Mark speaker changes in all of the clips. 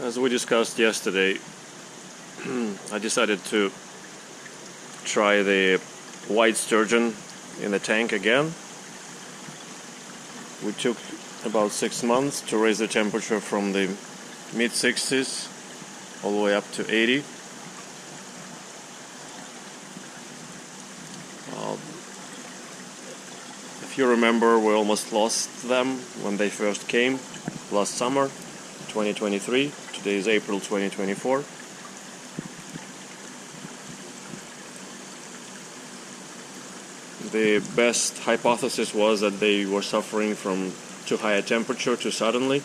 Speaker 1: As we discussed yesterday, I decided to try the white sturgeon in the tank again. We took about 6 months to raise the temperature from the mid-60s all the way up to 80. If you remember, we almost lost them when they first came last summer, 2023. Today is April 2024. The best hypothesis was that they were suffering from too high a temperature too suddenly.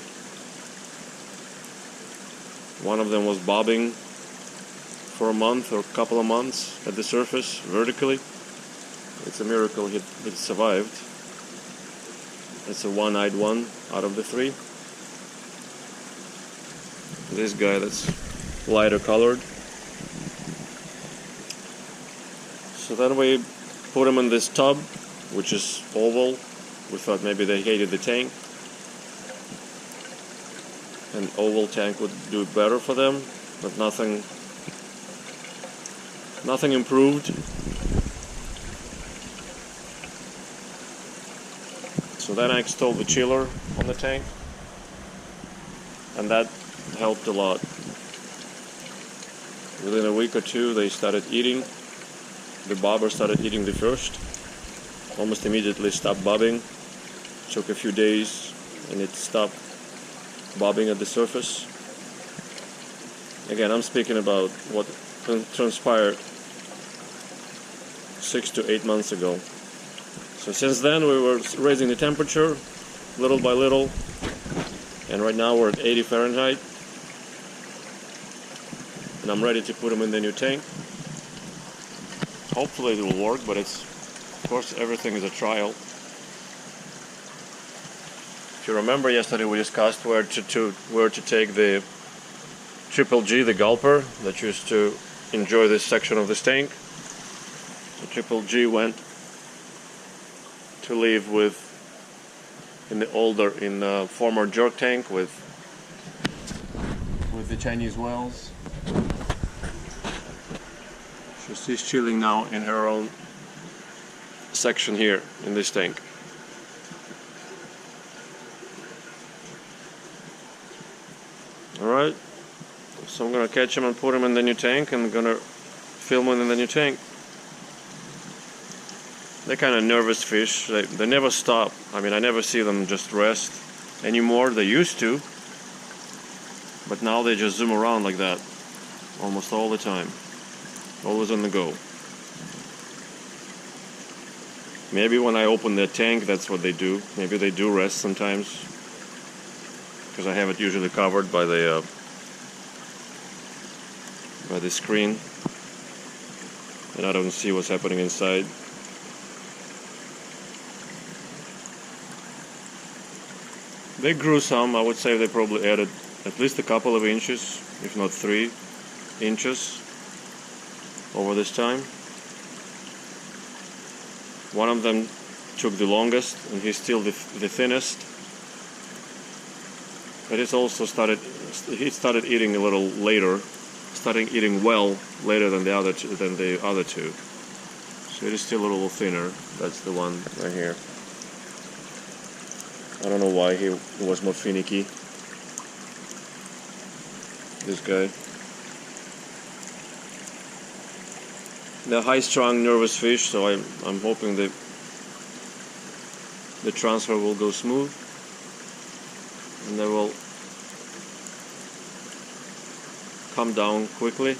Speaker 1: One of them was bobbing for a month or a couple of months at the surface vertically. It's a miracle it survived. It's a one-eyed one out of the three. This guy that's lighter colored. So then we put him in this tub, which is oval. We thought maybe they hated the tank. An oval tank would do better for them, but nothing improved. So then I installed the chiller on the tank, and that helped a lot. Within a week or two they started eating. The bobber started eating the first. Almost immediately stopped bobbing. Took a few days and it stopped bobbing at the surface. Again, I'm speaking about what transpired 6 to 8 months ago. So since then we were raising the temperature little by little, and right now we're at 80 Fahrenheit, and I'm ready to put them in the new tank. Hopefully it will work, but it's, of course, everything is a trial. If you remember, yesterday we discussed where to take the Triple G, the gulper that used to enjoy this section of this tank. So Triple G went to live in the former jerk tank with the Chinese whales. She's chilling now in her own section here in this tank. Alright, so I'm gonna catch him and put him in the new tank, and I'm gonna film him in the new tank. They're kind of nervous fish. They never stop. I mean, I never see them just rest anymore. They used to, but now they just zoom around like that almost all the time. Always on the go. Maybe when I open the tank, that's what they do. Maybe they do rest sometimes, because I have it usually covered by the screen, and I don't see what's happening inside. They grew some. I would say they probably added at least a couple of inches, if not 3 inches over this time. One of them took the longest, and he's still the thinnest. But he started eating a little later, starting eating well later than the other two. So it is still a little thinner. That's the one right here. I don't know why he was more finicky. This guy. They're high-strung, nervous fish, so I'm hoping the transfer will go smooth, and they will come down quickly.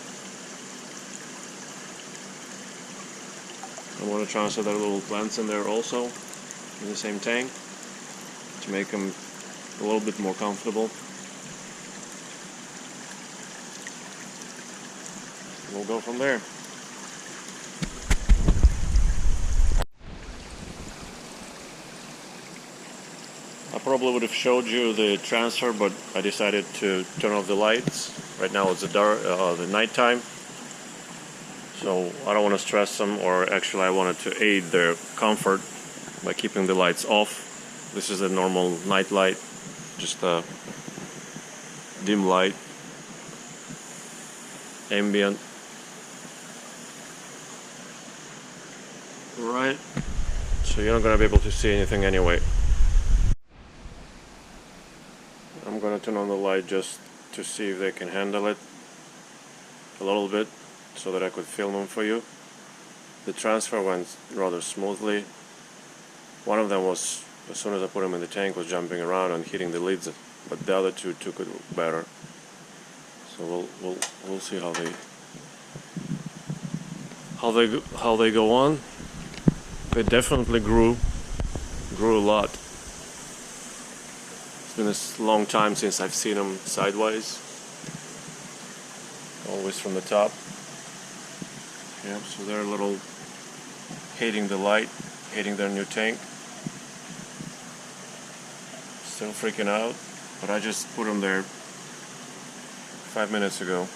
Speaker 1: I want to transfer their little plants in there also, in the same tank, to make them a little bit more comfortable. We'll go from there. I probably would have showed you the transfer, but I decided to turn off the lights. Right now it's the night time, so I don't want to stress them, or actually I wanted to aid their comfort by keeping the lights off. This is a normal night light, just a dim light, ambient. Right, so you're not gonna be able to see anything anyway. I'm gonna turn on the light just to see if they can handle it a little bit, so that I could film them for you. The transfer went rather smoothly. One of them was, as soon as I put him in the tank, was jumping around and hitting the lids, but the other two took it better. So we'll see how they go on. They definitely grew a lot. It's been a long time since I've seen them sideways. Always from the top. Yeah, so they're a little hating the light, hating their new tank. Still freaking out, but I just put them there 5 minutes ago.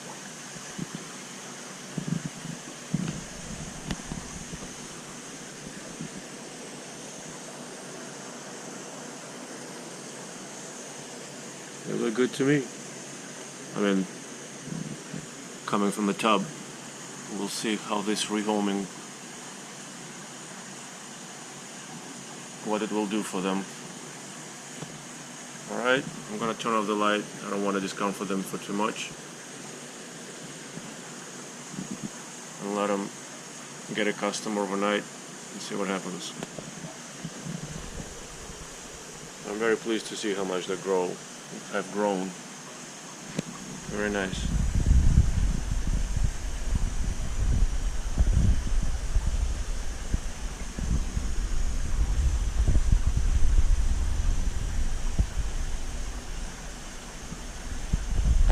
Speaker 1: They look good to me. I mean, coming from the tub. We'll see how this rehoming, what it will do for them. Alright, I'm gonna turn off the light. I don't want to discomfort them for too much. And let them get accustomed overnight and see what happens. I'm very pleased to see how much they have grown. Very nice.